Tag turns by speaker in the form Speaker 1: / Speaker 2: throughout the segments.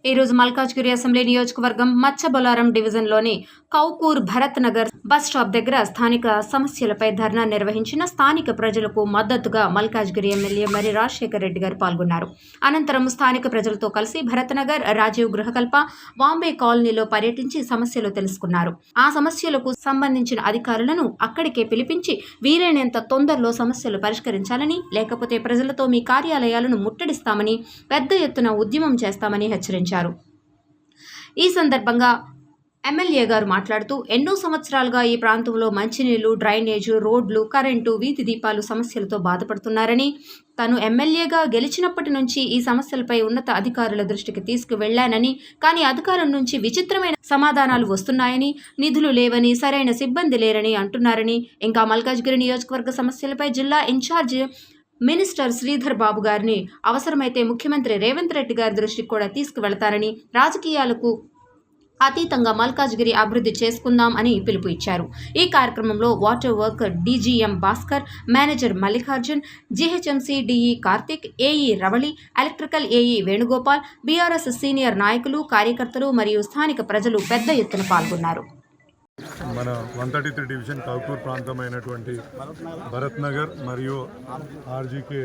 Speaker 1: ఈ రోజు మల్కాజ్గిరి అసెంబ్లీ నియోజకవర్గం మచ్చబొలారం డివిజన్లోని కౌకూర్ భరత్ నగర్ బస్ స్టాప్ దగ్గర స్థానిక సమస్యలపై ధర్నా నిర్వహించిన స్థానిక ప్రజలకు మద్దతుగా మల్కాజ్గిరి ఎమ్మెల్యే మరి రాజశేఖర్ రెడ్డి గారు పాల్గొన్నారు. అనంతరం స్థానిక ప్రజలతో కలిసి భరత్ నగర్, రాజీవ్ గృహకల్ప, వాంబే కాలనీలో పర్యటించి సమస్యలు తెలుసుకున్నారు. ఆ సమస్యలకు సంబంధించిన అధికారులను అక్కడికే పిలిపించి వీలైనంత తొందరలో సమస్యలు పరిష్కరించాలని, లేకపోతే ప్రజలతో మీ కార్యాలయాలను ముట్టడిస్తామని, పెద్ద ఎత్తున ఉద్యమం చేస్తామని హెచ్చరించారు. ఈ సందర్భంగా ఎమ్మెల్యే గారు మాట్లాడుతూ ఎన్నో సంవత్సరాలుగా ఈ ప్రాంతంలో మంచినీళ్లు, డ్రైనేజు, రోడ్లు, కరెంటు, వీధి దీపాలు సమస్యలతో బాధపడుతున్నారని, తను ఎమ్మెల్యేగా గెలిచినప్పటి నుంచి ఈ సమస్యలపై ఉన్నత అధికారుల దృష్టికి తీసుకువెళ్లానని, కానీ అధికారం నుంచి విచిత్రమైన సమాధానాలు వస్తున్నాయని, నిధులు లేవని, సరైన సిబ్బంది లేరని అంటున్నారని, ఇంకా మల్కాజ్గిరి నియోజకవర్గ సమస్యలపై జిల్లా ఇన్ఛార్జ్ మినిస్టర్ శ్రీధర్ బాబు గారిని అవసరమైతే ముఖ్యమంత్రి రేవంత్ రెడ్డి గారి దృష్టికి కూడా తీసుకువెళతారని, రాజకీయాలకు అతీతంగా మల్కాజ్గిరి అభివృద్ధి చేసుకుందాం అని పిలుపు ఇచ్చారు. ఈ కార్యక్రమంలో water work DGM Bhaskar, manager Mallikarjun, GHMC DE Karthik, AE Ravali, electrical AE Venugopal, BRS senior నాయకులు, కార్యకర్తలు మరియు స్థానిక ప్రజలు పెద్ద ఎత్తున పాల్గొన్నారు.
Speaker 2: మన 133 డివిజన్ కౌకూర్ ప్రాంతమైనటువంటి భరత్ నగర్ మరియు ఆర్జీకే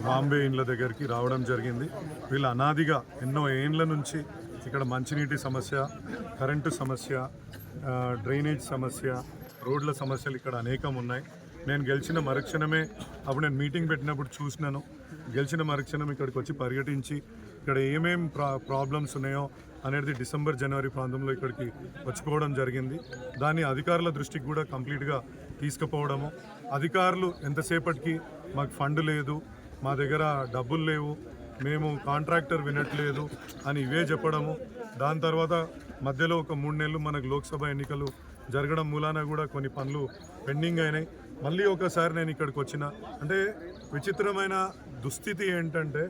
Speaker 2: వాంబే ఇండ్ల దగ్గరికి రావడం జరిగింది. వీళ్ళు అనాదిగా ఎన్నో ఏండ్ల నుంచి ఇక్కడ మంచినీటి సమస్య, కరెంటు సమస్య, డ్రైనేజ్ సమస్య, రోడ్ల సమస్యలు ఇక్కడ అనేకం ఉన్నాయి. నేను గెలిచిన మరుక్షణమే అప్పుడు నేను మీటింగ్ పెట్టినప్పుడు చూసినాను. గెలిచిన మరుక్షణం ఇక్కడికి వచ్చి పర్యటించి ఇక్కడ ఏమేం ప్రాబ్లమ్స్ ఉన్నాయో అనేది డిసెంబర్, జనవరి ప్రాంతంలో ఇక్కడికి వచ్చిపోవడం జరిగింది. దాన్ని అధికారుల దృష్టికి కూడా కంప్లీట్గా తీసుకుపోవడము, అధికారులు ఎంతసేపటికి మాకు ఫండ్ లేదు, మా దగ్గర డబ్బులు లేవు, మేము కాంట్రాక్టర్ వినట్లేదు అని ఇవే చెప్పడము. దాని తర్వాత మధ్యలో ఒక 3 నెలలు మనకు లోక్సభ ఎన్నికలు జరగడం మూలాన కూడా కొన్ని పనులు పెండింగ్ అయినాయి. మళ్ళీ ఒకసారి నేను ఇక్కడికి వచ్చిన అంటే విచిత్రమైన దుస్థితి ఏంటంటే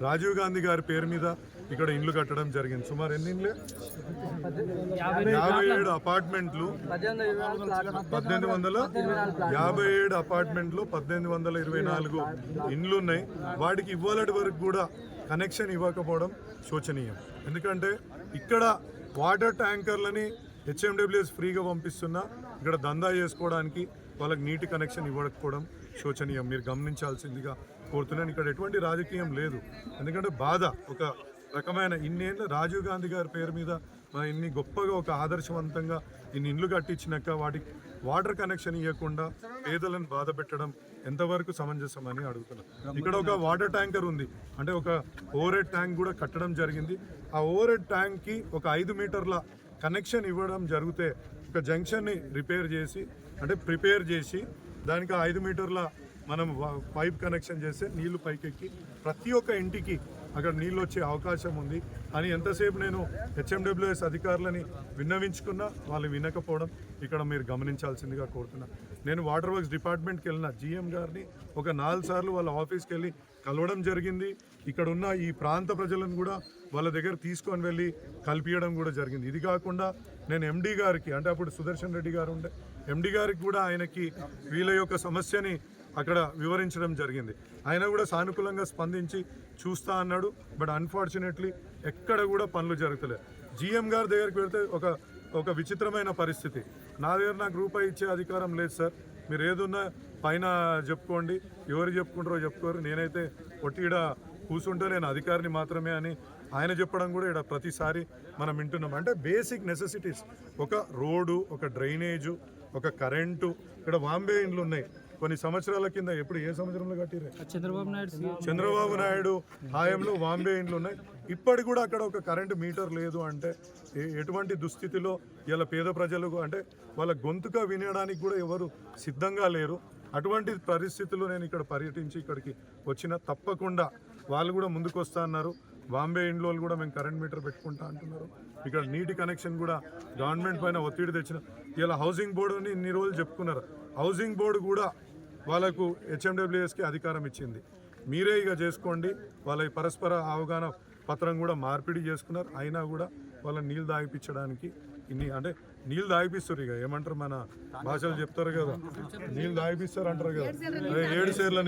Speaker 2: రాజీవ్ గాంధీ గారి పేరు మీద ఇక్కడ ఇండ్లు కట్టడం జరిగింది. సుమారు ఎన్ని ఇండ్లు? 57 అపార్ట్మెంట్లు, 1857 అపార్ట్మెంట్లు, 1824 ఇండ్లు ఉన్నాయి. వాటికి ఇవ్వాలటి వరకు కూడా కనెక్షన్ ఇవ్వకపోవడం శోచనీయం. ఎందుకంటే ఇక్కడ వాటర్ ట్యాంకర్లని హెచ్ఎండబ్ల్యూఎస్ ఫ్రీగా పంపిస్తున్నా ఇక్కడ దందా చేసుకోవడానికి వాళ్ళకి నీటి కనెక్షన్ ఇవ్వకపోవడం శోచనీయం. మీరు గమనించాల్సిందిగా కోరుతున్నాను. ఇక్కడ ఎటువంటి రాజకీయం లేదు. ఎందుకంటే బాధ ఒక రకమైన ఇన్నేళ్ళు రాజీవ్ గాంధీ గారి పేరు మీద ఇన్ని గొప్పగా ఒక ఆదర్శవంతంగా ఇన్ని ఇండ్లు కట్టించినాక వాటికి వాటర్ కనెక్షన్ ఇవ్వకుండా పేదలను బాధ పెట్టడం ఎంతవరకు సమంజసం అని అడుగుతున్నాం. ఇక్కడ ఒక వాటర్ ట్యాంకర్ ఉంది, అంటే ఒక ఓవర్ హెడ్ ట్యాంక్ కూడా కట్టడం జరిగింది. ఆ ఓవర్ హెడ్ ట్యాంక్కి ఒక 5 మీటర్ల కనెక్షన్ ఇవ్వడం జరిగితే ఒక జంక్షన్ని ప్రిపేర్ చేసి దానికి 5 మీటర్ల మనం పైప్ కనెక్షన్ చేస్తే నీళ్లు పైకెక్కి ప్రతి ఒక్క ఇంటికి అక్కడ నీళ్ళు వచ్చే అవకాశం ఉంది అని ఎంతసేపు నేను హెచ్ఎండబ్ల్యూఎస్ అధికారులని విన్నవించుకున్నా వాళ్ళు వినకపోవడం ఇక్కడ మీరు గమనించాల్సిందిగా కోరుతున్నా. నేను వాటర్ వర్క్స్ డిపార్ట్మెంట్కి వెళ్ళిన జీఎం గారిని ఒక 4 సార్లు వాళ్ళ ఆఫీస్కి వెళ్ళి కలవడం జరిగింది. ఇక్కడ ఉన్న ఈ ప్రాంత ప్రజలను కూడా వాళ్ళ దగ్గర తీసుకొని వెళ్ళి కలిపియడం కూడా జరిగింది. ఇది కాకుండా నేను ఎండి గారికి, అంటే అప్పుడు సుదర్శన్ రెడ్డి గారు ఉండే ఎండి గారికి కూడా ఆయనకి వీళ్ళ యొక్క సమస్యని అక్కడ వివరించడం జరిగింది. ఆయన కూడా సానుకూలంగా స్పందించి చూస్తా అన్నాడు. బట్ అన్ఫార్చునేట్లీ ఎక్కడ కూడా పనులు జరుగుతలేదు. జీఎం గారి దగ్గరికి వెళ్తే ఒక విచిత్రమైన పరిస్థితి, నా దగ్గర నాకు రూపాయి ఇచ్చే అధికారం లేదు సార్, మీరు ఏదున్నా పైన చెప్పుకోండి, ఎవరు చెప్పుకుంటారో చెప్పుకోరు, నేనైతే ఒట్టిడ కూర్చుంటే నేను అధికారిని మాత్రమే అని ఆయన చెప్పడం కూడా ఇక్కడ ప్రతిసారి మనం వింటున్నాం. అంటే బేసిక్ నెసెసిటీస్, ఒక రోడ్డు, ఒక డ్రైనేజు, ఒక కరెంటు. ఇక్కడ వాంబే ఇండ్లు ఉన్నాయి కొన్ని సంవత్సరాల కింద. ఎప్పుడు ఏ సంవత్సరంలో కట్టిరే? చంద్రబాబు నాయుడు హాయంలో వాంబే ఇండ్లు ఉన్నాయి. ఇప్పటికి కూడా అక్కడ ఒక కరెంటు మీటర్ లేదు. అంటే ఎటువంటి దుస్థితిలో ఇలా పేద ప్రజలు అంటే వాళ్ళ గొంతుగా వినడానికి కూడా ఎవరు సిద్ధంగా లేరు. అటువంటి పరిస్థితుల్లో నేను ఇక్కడ పర్యటించి ఇక్కడికి వచ్చిన తప్పకుండా వాళ్ళు కూడా ముందుకు వస్తా అన్నారు. బాంబే ఇండ్లో కూడా మేము కరెంట్ మీటర్ పెట్టుకుంటా అంటున్నారు. ఇక్కడ నీటి కనెక్షన్ కూడా గవర్నమెంట్ పైన ఒత్తిడి తెచ్చిన ఇలా హౌసింగ్ బోర్డు అని ఇన్ని రోజులు చెప్పుకున్నారు. హౌసింగ్ బోర్డు కూడా వాళ్ళకు హెచ్ఎండబ్ల్యూఎస్కి అధికారం ఇచ్చింది, మీరే ఇక చేసుకోండి. వాళ్ళ పరస్పర అవగాహన పత్రం కూడా మార్పిడి చేసుకున్నారు. అయినా కూడా వాళ్ళని నీళ్ళు దాగిపించడానికి అంటే నీళ్ళు దాగిపిస్తారు. ఇక ఏమంటారు మన భాషలు చెప్తారు కదా, నీళ్ళు దాగిపిస్తారు అంటారు కదా. 7 సేర్ల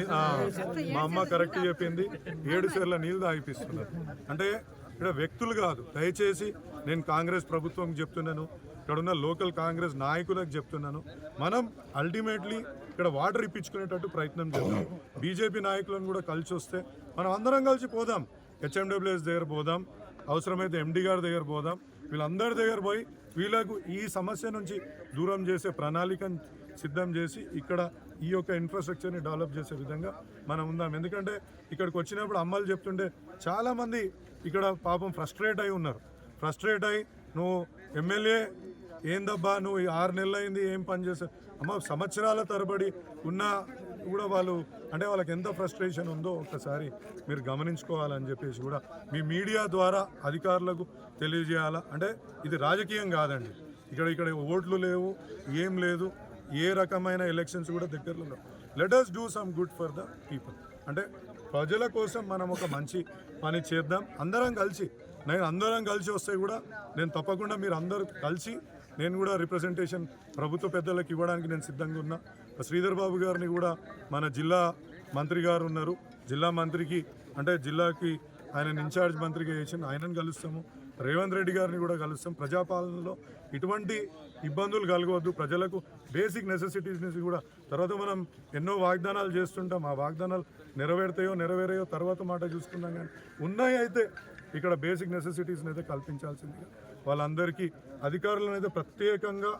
Speaker 2: మా అమ్మ కరెక్ట్ చెప్పింది, 7 సేర్ల నీళ్ళు దాగిపిస్తున్నారు. అంటే ఇక్కడ వ్యక్తులు కాదు. దయచేసి నేను కాంగ్రెస్ ప్రభుత్వం చెప్తున్నాను, ఇక్కడ ఉన్న లోకల్ కాంగ్రెస్ నాయకులకు చెప్తున్నాను, మనం అల్టిమేట్లీ ఇక్కడ వాటర్ ఇప్పించుకునేటట్టు ప్రయత్నం చేద్దాం. బీజేపీ నాయకులను కూడా కలిసి వస్తే మనం అందరం కలిసి పోదాం, హెచ్ఎండబ్ల్యూఎస్ దగ్గర పోదాం, అవసరమైతే ఎండి గారి దగ్గర పోదాం, వీళ్ళందరి దగ్గర పోయి వీళ్ళకు ఈ సమస్య నుంచి దూరం చేసే ప్రణాళికను సిద్ధం చేసి ఇక్కడ ఈ యొక్క ఇన్ఫ్రాస్ట్రక్చర్ని డెవలప్ చేసే విధంగా మనం ఉందాం. ఎందుకంటే ఇక్కడికి వచ్చినప్పుడు అమ్మలు చెప్తుంటే చాలామంది ఇక్కడ పాపం ఫ్రస్ట్రేట్ అయి ఉన్నారు. ఫ్రస్ట్రేట్ అయి నువ్వు ఎమ్మెల్యే ఏందబ్బా నువ్వు 6 నెలలు అయింది ఏం పని చేస్తావు అమ్మ, సంవత్సరాల తరబడి ఉన్నా కూడా వాళ్ళు అంటే వాళ్ళకి ఎంత ఫ్రస్ట్రేషన్ ఉందో ఒకసారి మీరు గమనించుకోవాలని చెప్పేసి కూడా మీ మీడియా ద్వారా అధికారులకు తెలియజేయాలా. అంటే ఇది రాజకీయం కాదండి, ఇక్కడ ఓట్లు లేవు, ఏం లేదు, ఏ రకమైన ఎలక్షన్స్ కూడా దగ్గరలో లేవు. Let us do some good for the people. అంటే ప్రజల కోసం మనం ఒక మంచి పని చేద్దాం అందరం కలిసి. అందరం కలిసి వస్తే కూడా నేను తప్పకుండా మీరు అందరూ కలిసి నేను కూడా రిప్రజెంటేషన్ ప్రభుత్వ పెద్దలకు ఇవ్వడానికి నేను సిద్ధంగా ఉన్నా. శ్రీధర్ బాబు గారిని కూడా మన జిల్లా మంత్రి గారు ఉన్నారు, జిల్లా మంత్రికి అంటే జిల్లాకి ఆయన ఇన్ఛార్జ్ మంత్రిగా చేసి ఆయనను కలుస్తాము. రేవంత్ రెడ్డి గారిని కూడా కలుస్తాం. ప్రజాపాలనలో ఇటువంటి ఇబ్బందులు కలగవద్దు, ప్రజలకు బేసిక్ నెసెసిటీస్ నుంచి కూడా. తర్వాత మనం ఎన్నో వాగ్దానాలు చేస్తుంటాం, ఆ వాగ్దానాలు నెరవేరాయో తర్వాత మాట చూసుకుందాం. కానీ ఉన్నాయి అయితే ఇక్కడ బేసిక్ నెసెసిటీస్ని అయితే కల్పించాల్సిందిగా వాళ్ళందరికీ అధికారులను అయితే ప్రత్యేకంగా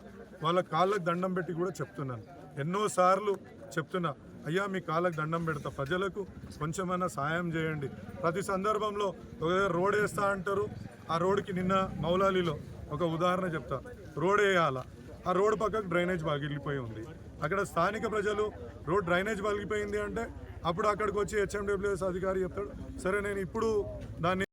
Speaker 2: వాళ్ళ కాళ్ళకు దండం పెట్టి కూడా చెప్తున్నాను. ఎన్నోసార్లు చెప్తున్నా, అయ్యా మీ కాళ్ళకు దండం పెడతా, ప్రజలకు కొంచెమైనా సాయం చేయండి. ప్రతి సందర్భంలో ఒక రోడ్ వేస్తా అంటారు, ఆ రోడ్కి నిన్న మౌలాలీలో ఒక ఉదాహరణ చెప్తా, రోడ్ వేయాలా, ఆ రోడ్ పక్కకు డ్రైనేజ్ పగిలిపోయి ఉంది. అక్కడ స్థానిక ప్రజలు రోడ్ డ్రైనేజ్ పగిలిపోయింది అంటే అప్పుడు అక్కడికి వచ్చి హెచ్ఎండబ్ల్యూఎస్ అధికారి చెప్తాడు, సరే నేను ఇప్పుడు దాన్ని